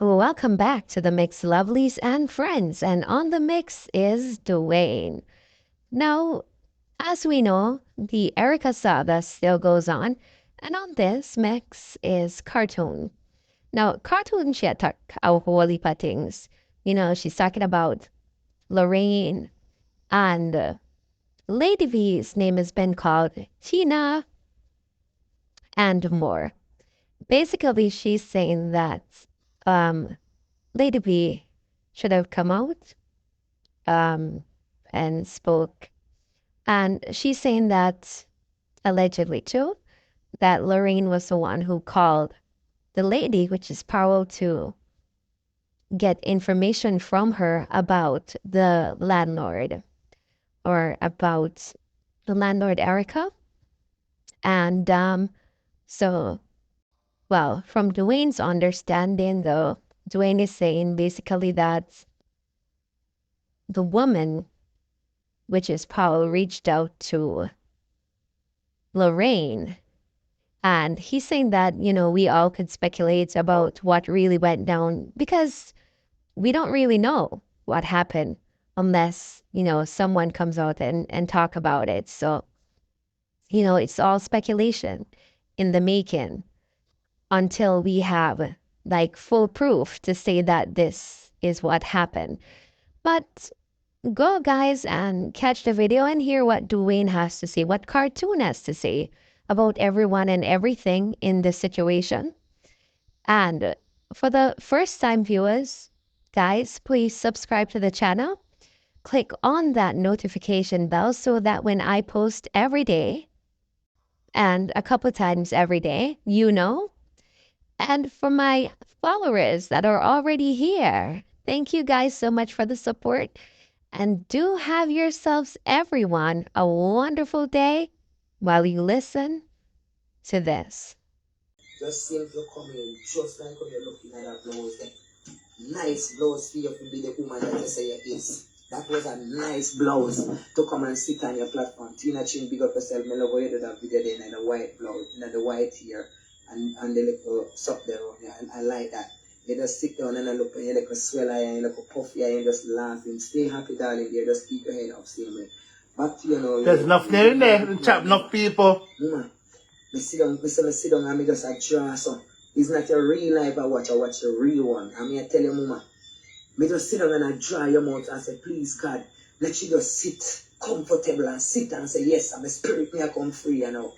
Welcome back to the Mix Lovelies and Friends, and on the mix is Dwayne. Now, as we know, the Erica saga still goes on, and on this mix is Cartoon. Now, Cartoon she attack our holy things. She's talking about Lorraine and Lady V's name has been called Tina and more. Basically, she's saying that um, Lady V should have come out um, and spoke. And she's saying that allegedly too, that Lorraine was the one who called the lady, which is Powell, to get information from her about the landlord or about the landlord Erica. And so, well, from Dwayne's understanding, though, Dwayne is saying basically that the woman, which is Powell, reached out to Lorraine. And he's saying that, we all could speculate about what really went down because we don't really know what happened unless, someone comes out and talk about it. So, it's all speculation in the making until we have like full proof to say that this is what happened. But go, guys, and catch the video and hear what Dwayne has to say, what Cartoon has to say about everyone and everything in this situation. And for the first time viewers, guys, please subscribe to the channel. Click on that notification bell so that when I post every day and a couple times every day, you know. And for my followers that are already here, thank you guys so much for the support. And do have yourselves, everyone, a wonderful day while you listen to this. Just seem to come in, just like when you're looking at that blouse there. Nice blouse for you to be the woman that you say you is. That was a nice blouse to come and sit on your platform. Tina Chin, big up yourself. I love how you did that video there in the white blouse, in the white hair, and the little sock there on you. And I like that. You just sit down and I look and you look swell eye and you look puffy eye and just laughing. Stay happy, darling, dear. Just keep your head up, same way. But there's enough there in there, chap, enough people. Me sit down and me just a draw some. It's not your real life I watch your real one. And me I tell you, mama, me just sit down and I draw your mouth and say, please God, let you just sit comfortable and sit and say, yes, I'm a spirit, me I come free, I don't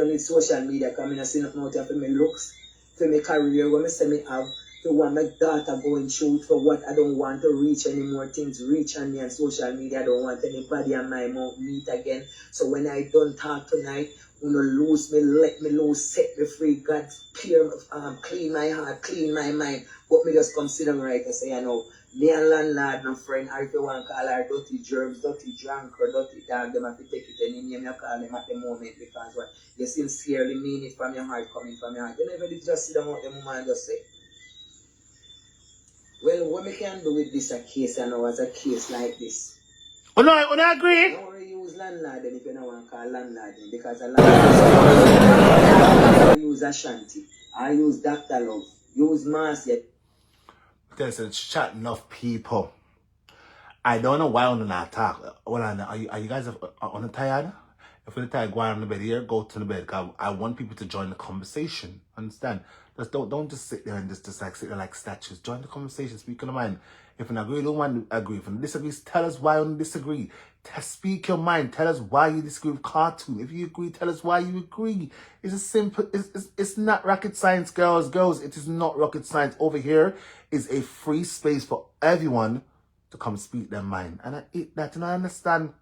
need social media because I see nothing out here for me looks, for me career, when I say me have, for what my daughter going through, for what I don't want to reach any more things, reach on me on social media. I don't want anybody on my mouth meet again. So when I don't talk tonight, lose me, let me lose, set me free. God, clean my heart, clean my mind. But me just come sit down right and say, me and landlord, no friend, or if you want to call her dirty germs, dirty drunk, or dirty dog, them have to take it any name you call them at the moment because what you sincerely mean it from your heart, coming from your heart. You never did just sit down at the moment and just say, well, what we can do with this a case, as a case like this. Oh no, I agree. I want to use landlord then if you don't want to call landlord then, because a landlord use Ashanti, I use Dr. Love, use Marcia. There's a chat enough people. I don't know why on the talk. Well, are you guys on the tired? If you're tired, go on the bed here, go to the bed. Cause I want people to join the conversation. Understand? Just don't just sit there and just like sit there like statues. Join the conversation, speak your mind. If you agree, don't want to agree. If you disagree, tell us why you disagree. Speak your mind. Tell us why you disagree with Cartoon. If you agree, tell us why you agree. It's a simple. It's not rocket science, girls. It is not rocket science. Over here is a free space for everyone to come speak their mind, and I eat that, and I understand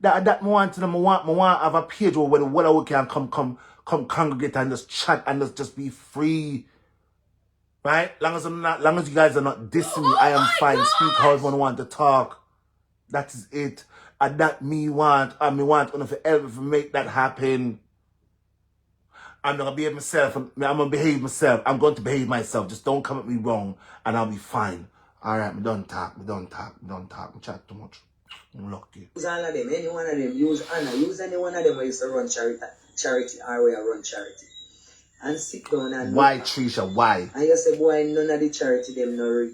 that I want have a page where we can come congregate and just chat and just be free. Right? Long as you guys are not dissing me, I am fine. Speak however you want to talk. That is it. And that me want to ever make that happen. I'm not gonna behave myself. I'm gonna behave myself. I'm going to behave myself. Just don't come at me wrong and I'll be fine. Alright, we don't talk. We chat too much. I'm lucky. Use all of them, any one of them, use Anna, use any one of them where you used to run charity or where you run charity. and sit down and Why, look. Trisha? Why? And you say, boy, none of the charity them no real.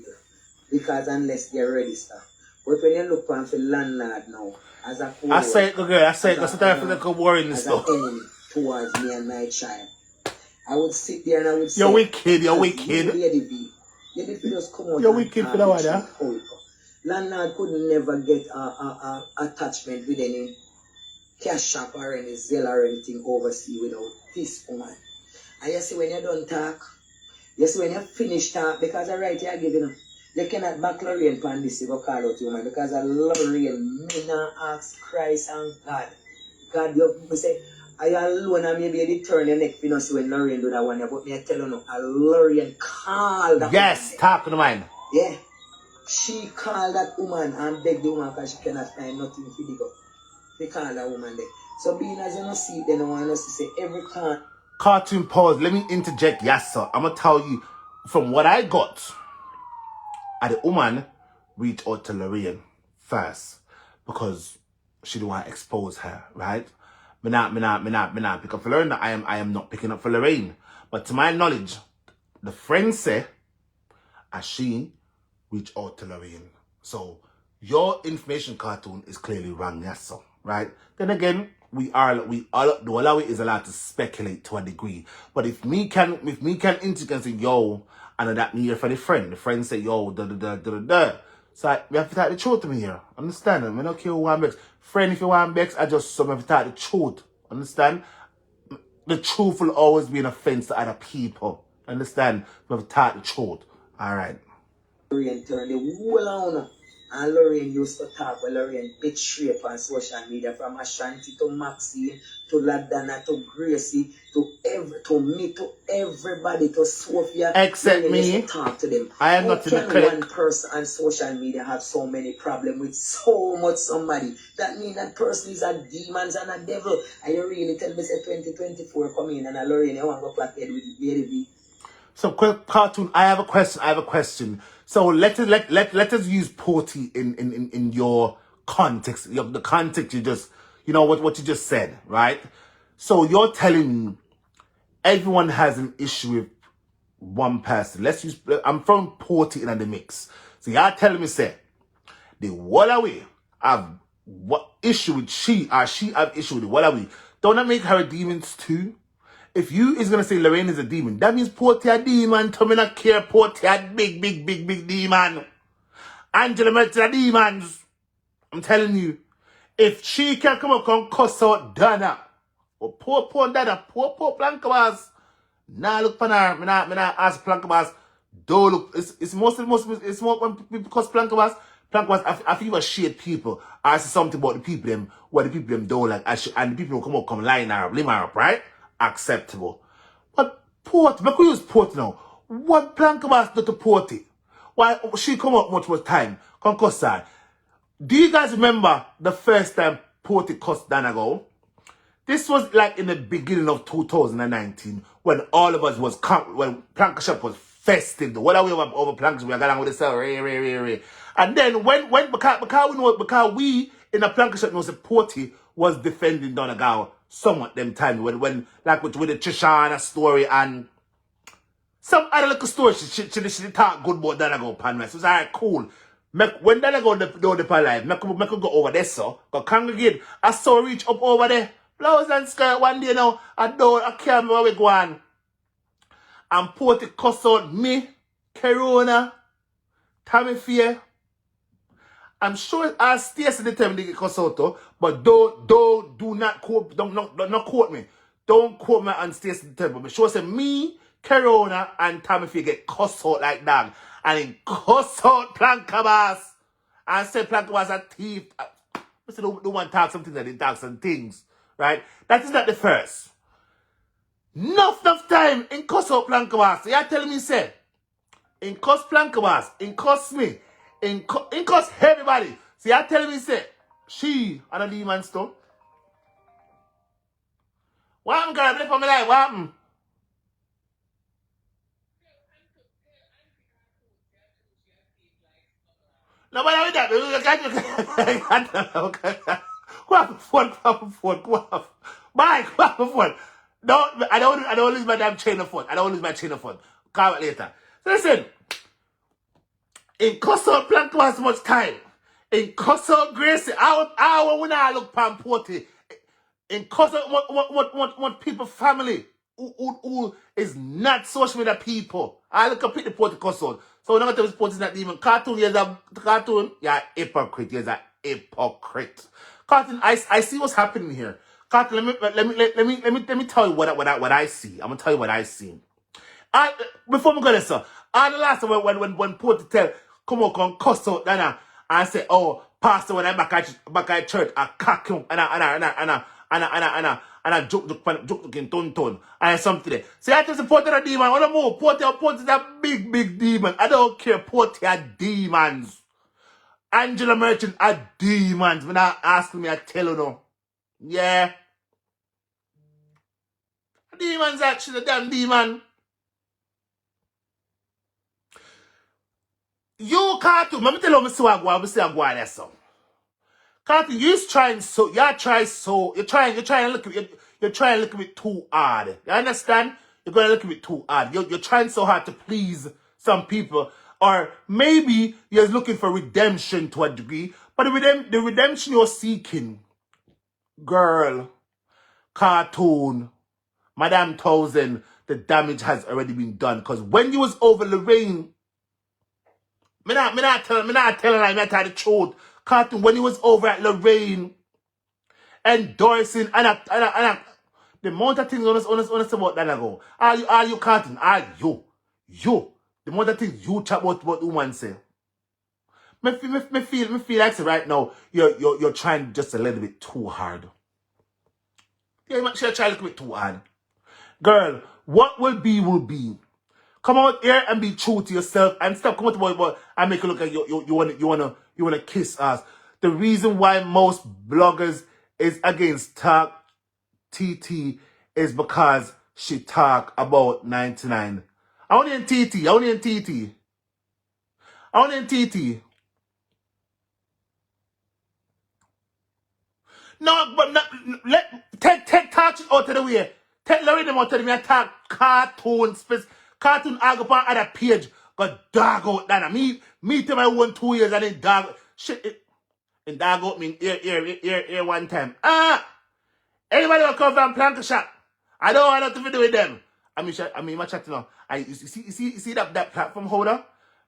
Because unless they register. But when you look on the landlord now, as a I say it, girl. I say it. That's the time for the worrying as stuff. an enemy towards me and my child, I would sit there and I would say, You're wicked. You're wicked. You did just come out. You're wicked for the one, yeah? Landlord could never get a attachment with any cash shop or any Zelle or anything overseas without this woman. And you see when you don't talk, you see when you finish talk, because I right here give you cannot back Lorraine pan this you go call out you man, because I Lorraine me not ask Christ and God. God you say I alone and maybe you turn your neck for you see when Lorraine do that one, but me I tell you no, a Lorraine call that yes, woman. talk to mine. Yeah. She called that woman and begged the woman because she cannot find nothing for the go. They call that woman there. So being as you don't see it, they don't want us to say every Cartoon pause. Let me interject. Yes, sir. I'm gonna tell you from what I got. The woman reached out to Lorraine first because she didn't want to expose her, right? Me not pick up for Lorraine. I am not picking up for Lorraine. But to my knowledge, the friend say, as she reached out to Lorraine. So your information cartoon is clearly wrong, yes, sir, right? Then again, we are the all is allowed to speculate to a degree. But if me can interject and say, yo, and that me here for the friend say, yo, da. So we have to talk the truth to me here. Understand? I don't care who want Bex. Friend, if you want Bex, I just have to talk the truth. Understand? The truth will always be an offense to other people. Understand? We have to talk the truth. Alright. Lorraine turned the whole on. And Lorraine used to talk with Lorraine bitch rape on social media, from Ashanti to Maxine to Ladana to Gracie to me to everybody to Sophia. Except Lorraine me. used to talk to them. I am not in the clique. One person on social media have so many problems with so much somebody? That means that person is a demon and a devil. And you really tell me say 2024 come in and a Lorraine you want to go flat head with the baby. So, cartoon, I have a question. So let us use Porty in your context. The context you just, what you just said, right? So you're telling me everyone has an issue with one person. I'm throwing Porty in the mix. So y'all telling me, say, the Wallawi have what issue with she have issue with the Wallawi. Don't that make her a demons too? If you is gonna say Lorraine is a demon, that means Porty a demon. Tommy not care. Porty a big demon. Angela met a demons. I'm telling you, if she can come up and cuss out Donna, or poor Dada, poor Plankabas, nah look for her. Me not ask Plankabas. Don't look. It's more when people cuss Plankabas. Plankabas, I feel shade people. I say something about the people them, what the people them don't like, and the people who come line her up, blame her up, right? Acceptable. But Porty, make we use Porty now. What Plankabas do to Porty? Why she come up much more time? Come cuss her. Do you guys remember the first time Porty cussed Dana go? This was like in the beginning of 2019 when all of us was when Plankashop was festive. What are we over Plankashop? We are going with the cell, ray. And then because we in the Plankashop know that Porty was defending Donegal somewhat them time when like with the Trishana story and some other little story she talk good about Donegal pan mess. It was alright, cool. When Donegal do the live, make go over there, so go congregate. I saw reach up over there. Blouse and skirt one day now. I can't remember where we go on. And Porty cuss out me, Corona, Tommy Fear. I'm sure I'll stay at the time they get cuss out though, but do not quote, don't quote me. Don't quote me and stay at the time. But sure say me, Corona, and Tommy Fear get cuss out like that. And then cuss out Plankabas. And say Plankabas a thief. I say the one talk something that they talk some things. Right? That is not the first. Enough time in cuss out Plankabas. You telling me say, in cuss Plankabas, in cuss me, in cuss everybody. So you telling me say, she and a demon stuff. What happened, girl? Play for me like, what happened? Nobody with that. Go have a phone. Mike, go have a phone. I don't lose my damn chain of thought. I don't lose my chain of thought. Call it later. So listen, in Coastal Plank was much time. In Coastal Gracie, I when I look pan Porty. In Coastal, what people family who is not social media people. I look up at the Porty Coastal. So when I tell this Porty is not even cartoon, he's a cartoon. Yeah, hypocrite. He's a hypocrite. Cartoon, I see what's happening here. Cartoon, let me tell you what I see. I'm gonna tell you what I see. Before we go there, sir, the last time when Porty tell, come cuss out, and say, oh, pastor, when I back at church, I cock him, and I joke in ton, and something there. See, I just support a demon, I don't know, Porty is a big demon. I don't care, Porty are demons. Angela Merchant are demons. When I ask me, I tell you no. Yeah. Demons actually, a damn demon. You cartoon, let me tell you what I'm saying, there, so. Cartoon, you're trying to look at it too hard. You understand? You're gonna look at it too hard. You're trying so hard to please some people, or maybe you're looking for redemption to a degree, but the redemption you're seeking, girl, cartoon, Madame Thousand, the damage has already been done. Because when you was over Lorraine, me not telling the truth. Cartoon, when you was over at Lorraine, endorsing, and the amount of things honest about that ago. Are you Cartoon? Are you? The amount of things you chat about what woman say. Me feel like right now, you're trying just a little bit too hard. Yeah, you might try a little bit too hard. Girl, what will be. Come out here and be true to yourself and stop coming to boy and make it look like you wanna kiss us. The reason why most bloggers is against Talk TT is because she talk about 99. I only in TT. No, but take Talk out of the way. Take Larry them out of the way and talk cartoon space. Cartoon I go on other page. Got dog out there. Me to my own 2 years and then dog shit. And dog out me here one time. Anybody will come from Plank Shop. I don't want nothing to do with them. I mean, my chat now. You see that platform holder?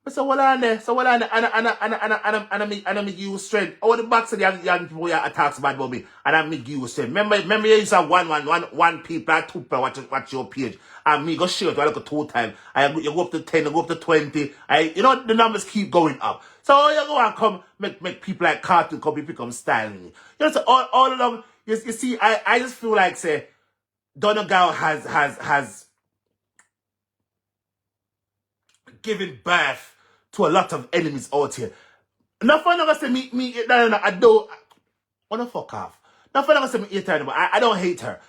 So what on there? And I make you strength. All the box of the young people here attacks bad Bobby. And I make you strength. Remember you used to have one people, 2 people watch your page. And me go share it, I look at 2 times. You go up to 10, you go up to 20. You know, the numbers keep going up. So you go and come, make people like cartoon come, become styling. You know, so all along, you see, I just feel like, say, Donegal has given birth to a lot of enemies out here. Nothing I'm gonna say no, I don't wanna fuck off. Nothing I'm gonna say me hate her, but I don't hate her.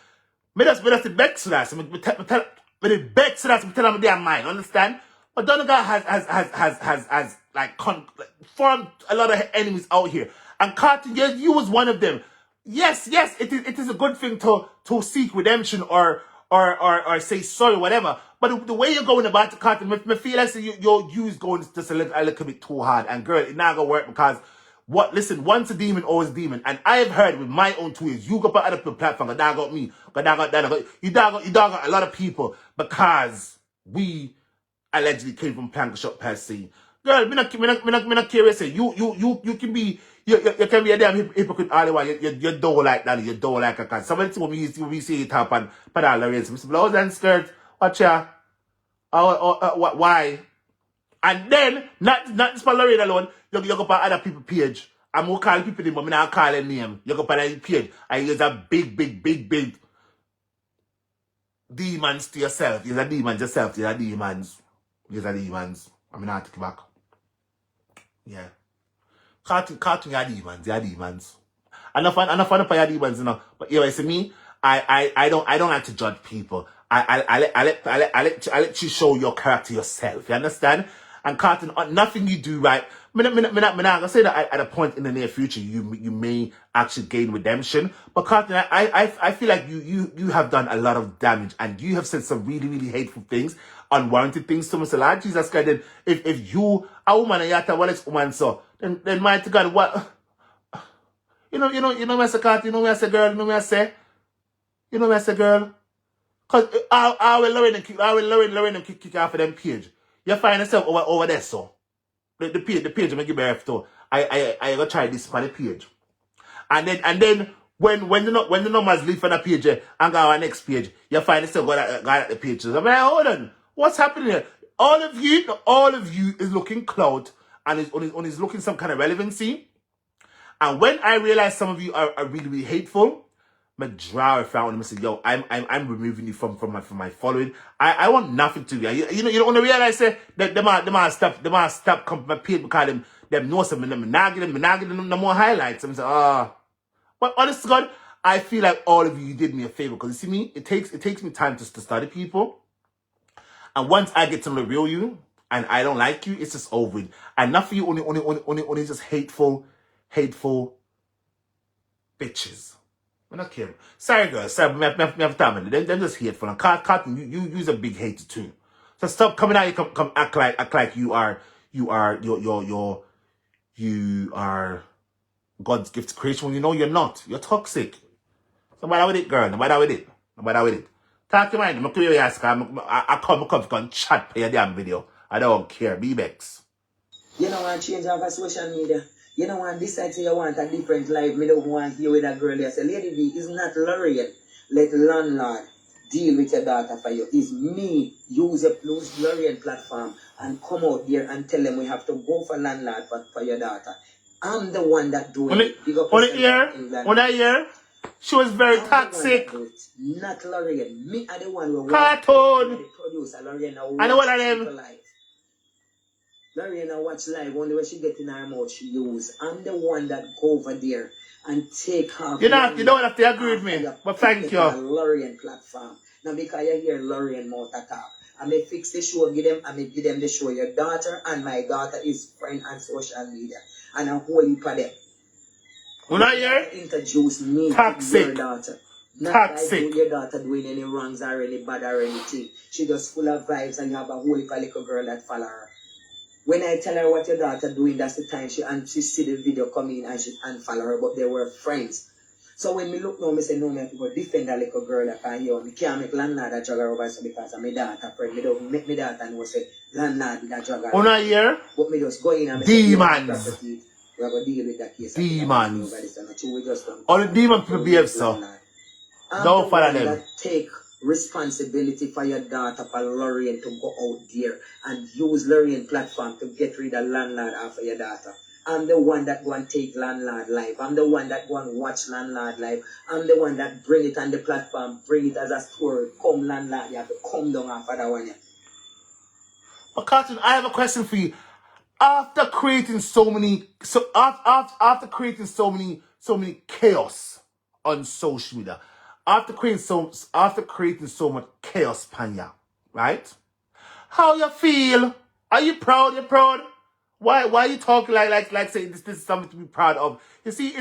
Me just the bex to that. Me the bex to that. Me tell them their mind. Understand? But Donegal has formed a lot of enemies out here. And Cartoon, you was one of them. Yes, it is a good thing to seek redemption or say sorry, whatever. But the way you're going about the Cartoon, me feel like you're going just a little bit too hard. And girl, it not gonna work because listen, once a demon, always a demon. And I have heard with my own 2 years, you go back other platform, you dog me, you dog a lot of people because we allegedly came from Plank Shop per se. Girl, me not curious. You can be you can be a damn hypocrite all the while. You don't like that. You don't like a cat. Somebody when we see it happen, but all the rest, Mr. Blouse and skirt. Watch ya. Why? And then not just for Lorraine alone. You go on other people's page. I'm gonna call people name, but I'm not calling name. You go on that page. And use a big demons to yourself. You're a demon yourself. You're a demons. I mean, I take it back. Yeah. Cartoon, you're demons. Enough of your demons, you know. But you know, see me, I don't like to judge people. I let you show your character yourself. You understand? And Carton, nothing you do right. I'm not gonna say that at a point in the near future you may actually gain redemption. But Carton, I feel like you have done a lot of damage, and you have said some really, really hateful things, unwarranted things to Mr. Lord Jesus Christ. Then if you a woman and you have to well woman, so then mighty God, what you know, me say Carton, me I say girl, me I say, me I say girl. Cause I will Lauren them kick off of them page. You find yourself over there, so the page I give birth to. I go try this on the page, and then when the numbers leave from the page and go on the next page, you find yourself go at the pages. I'm like, hold on, what's happening here? All of you is looking clout and is looking some kind of relevancy. And when I realize some of you are really, really hateful, my drawer found him and said, yo, I'm removing you from my following. I want nothing to you. You don't want to realize that they might stop coming my page because them know something, them not give them no more highlights. I'm saying, but honest to God, I feel like all of you did me a favor, because you see me, it takes me time to study people. And once I get to know the real you and I don't like you, it's just over with. And not for you only just hateful bitches. I'm not kidding. Sorry, girls. Sorry, me have time. Them just hateful. And Cotton, you's a big hater too. So stop coming out. You come act like you are God's gift to creation when you know you're not. You're toxic. No matter with it, girl. No matter with it. Talk to mine. I'm clear your ass. I come chat for your damn video. I don't care. Be vex. You know, I change over social media. You know, and decide say you want a different life. Me don't want to hear with that girl. You say, Lady B, is not Lorraine. Let landlord deal with your daughter for you. It's me. Use Lorraine platform and come out there and tell them we have to go for landlord for your daughter. I'm the one that do it. On a year, she was very toxic. Not Lorraine. Me are the one who Cartoon. the producer. Lorraine, I know what I am. Lorraine watch live, only when she get in her mouth she use. I'm the one that go over there and take her. You don't have to agree with me, but thank you. Lorraine platform. Now because you hear Lorraine mouth attack. I may fix the show, I may give them the show. Your daughter and my daughter is friend on social media. And a whole heap of them. When I hear introduce me to your daughter. Not like your daughter doing any wrongs or any bad or anything. She just full of vibes and you have a whole heap of little girl that follow her. When I tell her what your daughter doing, that's the time she see the video come in and she unfollow her, but they were friends. So when me look now, me say, no, me have to go defend that little girl that can hear me. Can't make landlord that drag her over so because I'm my daughter friend. Me don't make my daughter know say landlord that drag her over. Una year? But me just go in and me demons. say, we're going to deal with that case. Demons. All the demon people behave so. Don't follow them. Take responsibility for your daughter, for Lorraine to go out there and use Lorraine platform to get rid of landlord after your daughter. I'm the one that go and take landlord live. I'm the one that go and watch landlord live. I'm the one that bring it on the platform, bring it as a story. Come landlord, you have to come down after that one. But Cartoon, I have a question for you. After creating so many chaos on social media, after creating so much chaos, Panya, right? How you feel? Are you proud? You're proud? Why are you talking like saying this is something to be proud of? You see,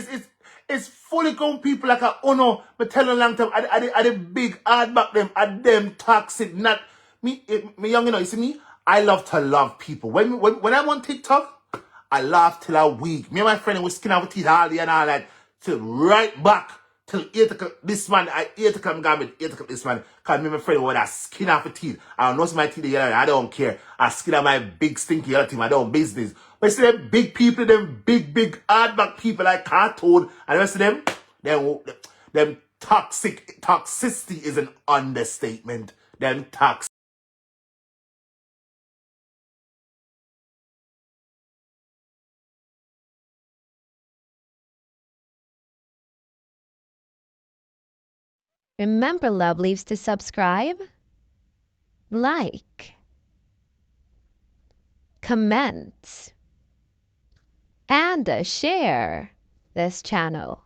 it's fully grown people like a no, but tell a long time I the big hard back them, at them toxic, not me young, you see me? I love to love people. When I'm on TikTok, I laugh till I weak. Me and my friend we skin our teeth all day and all that till right back till 8 o'clock. This man, 8 o'clock, I'm 8 o'clock this man. Cause me and my friend with that skin off the teeth. I don't know my teeth yellow. I don't care. I skin out my big stinky yellow teeth. I don't business. But you see them big people, them big hard back people like Cartoon and the rest of them, them toxicity is an understatement. Them toxic. Remember, lovelies, to subscribe, like, comment, and share this channel.